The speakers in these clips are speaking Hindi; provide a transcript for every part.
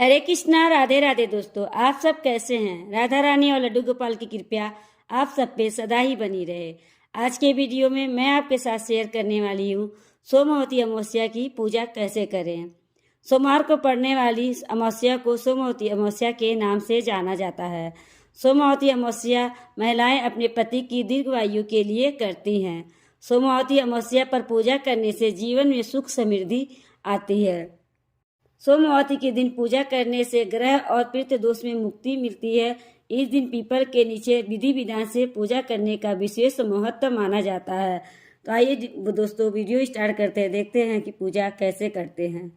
हरे कृष्णा, राधे राधे। दोस्तों, आप सब कैसे हैं? राधा रानी और लड्डू गोपाल की कृपया आप सब पे सदा ही बनी रहे। आज के वीडियो में मैं आपके साथ शेयर करने वाली हूँ सोमवती अमावस्या की पूजा कैसे करें। सोमवार को पड़ने वाली अमावस्या को सोमवती अमावस्या के नाम से जाना जाता है। सोमवती अमावस्या महिलाएं अपने पति की दीर्घायु के लिए करती हैं। सोमवती अमावस्या पर पूजा करने से जीवन में सुख समृद्धि आती है। सोमवती के दिन पूजा करने से ग्रह और पितृ दोष में मुक्ति मिलती है। इस दिन पीपल के नीचे विधि विधान से पूजा करने का विशेष महत्व माना जाता है। तो आइए दोस्तों, वीडियो स्टार्ट करते हैं, देखते हैं कि पूजा कैसे करते हैं।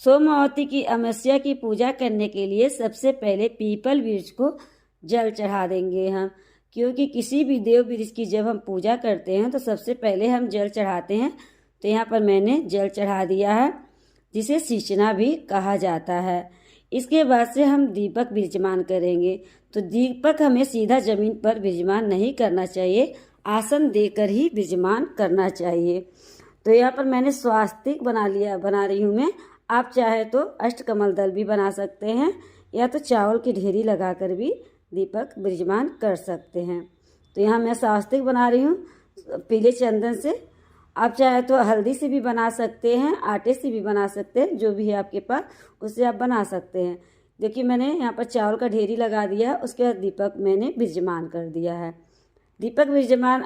सोमवती की अमावस्या की पूजा करने के लिए सबसे पहले पीपल वृक्ष को जल चढ़ा देंगे हम, क्योंकि किसी भी देव वृक्ष की जब हम पूजा करते हैं तो सबसे पहले हम जल चढ़ाते हैं। तो यहाँ पर मैंने जल चढ़ा दिया है, जिसे सिंचना भी कहा जाता है। इसके बाद से हम दीपक विराजमान करेंगे। तो दीपक हमें सीधा जमीन पर विराजमान नहीं करना चाहिए, आसन देकर ही विराजमान करना चाहिए। तो यहाँ पर मैंने स्वास्तिक बना रही हूँ मैं। आप चाहे तो अष्टकमल दल भी बना सकते हैं, या तो चावल की ढेरी लगाकर भी दीपक विराजमान कर सकते हैं। तो यहाँ मैं स्वास्तिक बना रही हूँ पीले चंदन से। आप चाहे तो हल्दी से भी बना सकते हैं, आटे से भी बना सकते हैं, जो भी है आपके पास उससे आप बना सकते हैं। देखिए, मैंने यहाँ पर चावल का ढेरी लगा दिया, उसके बाद दीपक मैंने विराजमान कर दिया है। दीपक विराजमान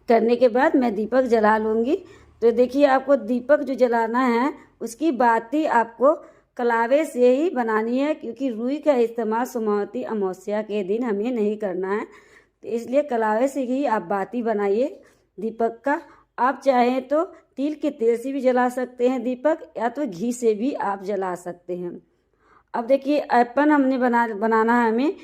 करने के बाद मैं दीपक जला लूँगी। तो देखिए, आपको दीपक जो जलाना है उसकी बाती आपको कलावे से ही बनानी है, क्योंकि रुई का इस्तेमाल सोमवती अमावस्या के दिन हमें नहीं करना है। तो इसलिए कलावे से ही आप बाती बनाइए दीपक का। आप चाहें तो तिल के तेल से भी जला सकते हैं दीपक, या तो घी से भी आप जला सकते हैं। अब देखिए, अपन हमने बनाना है हमें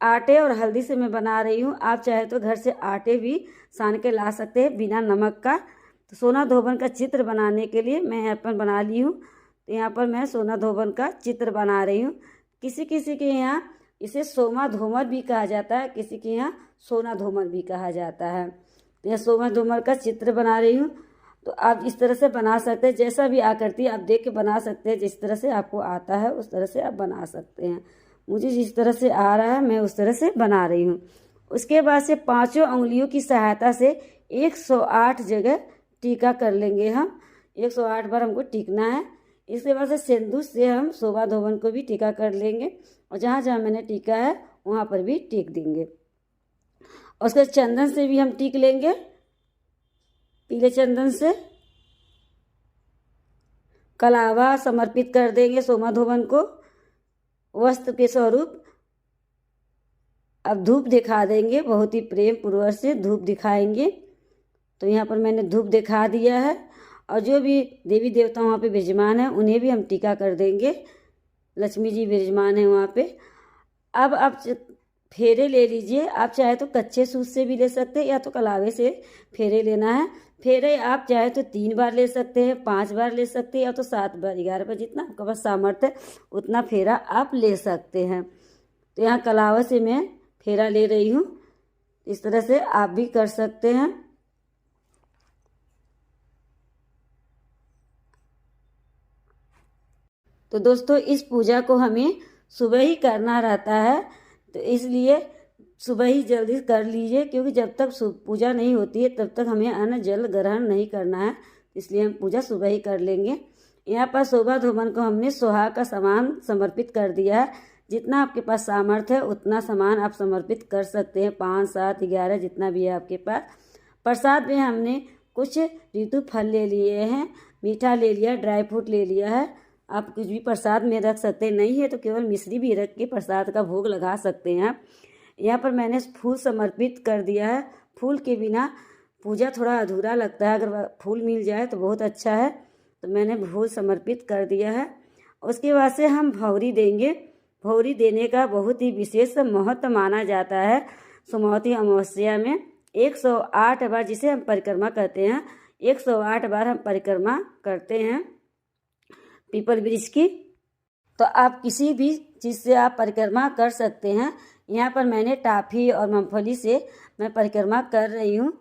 आटे और हल्दी से मैं बना रही हूँ। आप चाहे तो घर से आटे भी सान के ला सकते हैं बिना नमक का। तो सोना धोबन का चित्र बनाने के लिए मैं अपन बना ली हूँ। तो यहाँ पर मैं सोना धोबन का चित्र बना रही हूँ। किसी किसी के यहाँ इसे सोमा धूमर भी कहा जाता है, किसी के यहाँ सोना धूमर भी कहा जाता है। तो यह सोमा धूमर का चित्र बना रही हूँ। तो आप इस तरह से बना सकते हैं, जैसा भी आकृति आप देख के बना सकते हैं। जिस तरह से आपको आता है उस तरह से आप बना सकते हैं। मुझे जिस तरह से आ रहा है मैं उस तरह से बना रही हूँ। उसके बाद से पांचों उंगलियों की सहायता से 108 जगह टीका कर लेंगे हम। 108 बार हमको टीकना है। इसके बाद से सिंदूर से हम शोभा धोवन को भी टीका कर लेंगे, और जहाँ जहाँ मैंने टीका है वहाँ पर भी टीक देंगे। और उसके चंदन से भी हम टीक लेंगे, पीले चंदन से कलावा समर्पित कर देंगे सोमा धोवन को वस्त्र के स्वरूप। अब धूप दिखा देंगे, बहुत ही प्रेम पूर्वक से धूप दिखाएंगे। तो यहाँ पर मैंने धूप दिखा दिया है, और जो भी देवी देवता वहाँ पे विराजमान है उन्हें भी हम टीका कर देंगे। लक्ष्मी जी विराजमान है वहाँ पे। अब आप फेरे ले लीजिए। आप चाहे तो कच्चे सूत से भी ले सकते हैं, या तो कलावे से फेरे लेना है। फेरे आप चाहे तो 3 बार ले सकते हैं, 5 बार ले सकते हैं, या तो 7 बार, 11 बार, जितना आपके पास सामर्थ्य है उतना फेरा आप ले सकते हैं। तो यहाँ कलावा से मैं फेरा ले रही हूँ। इस तरह से आप भी कर सकते हैं। तो दोस्तों, इस पूजा को हमें सुबह ही करना रहता है, तो इसलिए सुबह ही जल्दी कर लीजिए, क्योंकि जब तक पूजा नहीं होती है तब तक हमें अन्न जल ग्रहण नहीं करना है। इसलिए हम पूजा सुबह ही कर लेंगे। यहाँ पर शोभा धोवन को हमने सुहाग का सामान समर्पित कर दिया है। जितना आपके पास सामर्थ्य है उतना सामान आप समर्पित कर सकते हैं, 5, 7, 11 जितना भी है आपके पास। प्रसाद में हमने कुछ ऋतु फल ले लिए हैं, मीठा ले लिया, ड्राई फ्रूट ले लिया है। आप कुछ भी प्रसाद में रख सकते हैं, नहीं है तो केवल मिश्री भी रख के प्रसाद का भोग लगा सकते हैं। यहाँ पर मैंने फूल समर्पित कर दिया है। फूल के बिना पूजा थोड़ा अधूरा लगता है, अगर फूल मिल जाए तो बहुत अच्छा है। तो मैंने फूल समर्पित कर दिया है। उसके बाद से हम भौरी देंगे। भौरी देने का बहुत ही विशेष महत्व माना जाता है। सोमवती अमावस्या में 108 बार, जिसे हम परिक्रमा कहते हैं, 108 बार हम परिक्रमा करते हैं पीपल वृक्ष की। तो आप किसी भी चीज़ से आप परिक्रमा कर सकते हैं। यहाँ पर मैंने टाफी और मूंगफली से मैं परिक्रमा कर रही हूँ।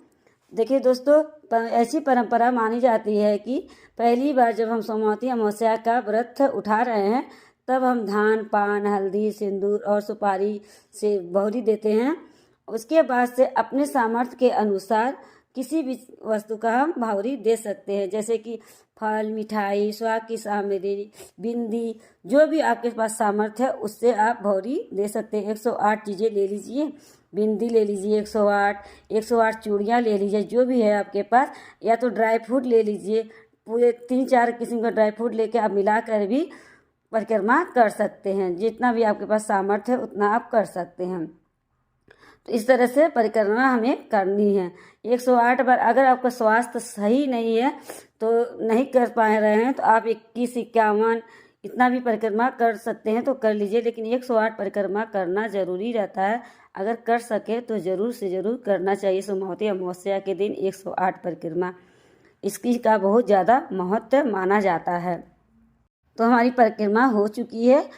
देखिए दोस्तों, ऐसी परंपरा मानी जाती है कि पहली बार जब हम सोमवती अमावस्या का व्रत उठा रहे हैं तब हम धान, पान, हल्दी, सिंदूर और सुपारी से बहुरी देते हैं। उसके बाद से अपने सामर्थ्य के अनुसार किसी भी वस्तु का हम भावरी दे सकते हैं, जैसे कि फल, मिठाई, सुहाग की सामग्री, बिंदी, जो भी आपके पास सामर्थ्य है उससे आप भावरी दे सकते हैं। 108 चीज़ें ले लीजिए, बिंदी ले लीजिए 108 चूड़ियाँ ले लीजिए, जो भी है आपके पास, या तो ड्राई फ्रूट ले लीजिए, पूरे 3-4 किस्म का ड्राई फ्रूट लेके आप मिलाकर भी परिक्रमा कर सकते हैं। जितना भी आपके पास सामर्थ्य है उतना आप कर सकते हैं। तो इस तरह से परिक्रमा हमें करनी है 108 बार। अगर आपका स्वास्थ्य सही नहीं है तो नहीं कर पा रहे हैं तो आप 21, 51 इतना भी परिक्रमा कर सकते हैं तो कर लीजिए, लेकिन 108 परिक्रमा करना जरूरी रहता है। अगर कर सके तो ज़रूर से ज़रूर करना चाहिए। सोमवती अमावस्या के दिन 108 परिक्रमा, इसकी का बहुत ज़्यादा महत्व माना जाता है। तो हमारी परिक्रमा हो चुकी है।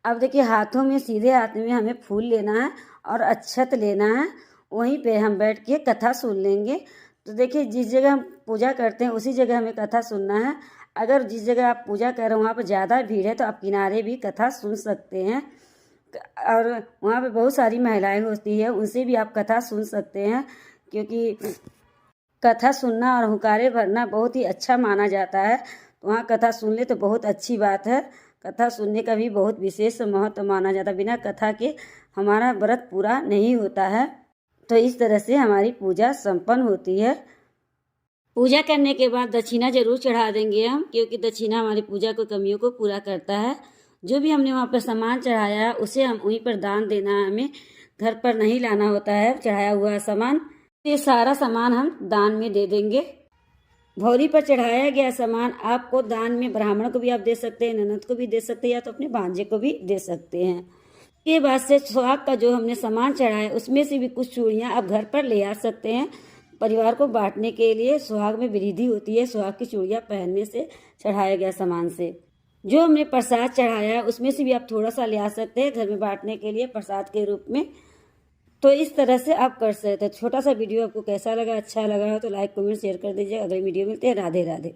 अब देखिए, हाथों में, सीधे हाथ में हमें फूल लेना है और अक्षत लेना है। वहीं पे हम बैठ के कथा सुन लेंगे। तो देखिए, जिस जगह हम पूजा करते हैं उसी जगह हमें कथा सुनना है। अगर जिस जगह आप पूजा कर रहे हो वहाँ पर ज़्यादा भीड़ है तो आप किनारे भी कथा सुन सकते हैं, और वहाँ पे बहुत सारी महिलाएं होती है, उनसे भी आप कथा सुन सकते हैं, क्योंकि कथा सुनना और हुंकारे भरना बहुत ही अच्छा माना जाता है। तो वहाँ कथा सुन ले तो बहुत अच्छी बात है। कथा सुनने का भी बहुत विशेष महत्व माना जाता है। बिना कथा के हमारा व्रत पूरा नहीं होता है। तो इस तरह से हमारी पूजा संपन्न होती है। पूजा करने के बाद दक्षिणा जरूर चढ़ा देंगे हम, क्योंकि दक्षिणा हमारी पूजा को कमियों को पूरा करता है। जो भी हमने वहाँ पर सामान चढ़ाया है उसे हम वहीं पर दान देना है, हमें घर पर नहीं लाना होता है चढ़ाया हुआ सामान। ये सारा सामान हम दान में दे देंगे। भौरी पर चढ़ाया गया सामान आपको दान में ब्राह्मण को भी आप दे सकते हैं, ननद को भी दे सकते हैं, या तो अपने भांजे को भी दे सकते हैं। के बाद से सुहाग का जो हमने सामान चढ़ाया उसमें से भी कुछ चूड़ियाँ आप घर पर ले आ सकते हैं परिवार को बांटने के लिए। सुहाग में वृद्धि होती है सुहाग की चूड़ियाँ पहनने से, चढ़ाया गया सामान से। जो हमने प्रसाद चढ़ाया उसमें से भी आप थोड़ा सा ले आ सकते हैं घर में बांटने के लिए प्रसाद के रूप में। तो इस तरह से आप कर सकते हैं। छोटा सा वीडियो आपको कैसा लगा, अच्छा लगा हो तो लाइक, कमेंट, शेयर कर दीजिए। अगले वीडियो मिलते हैं। राधे राधे।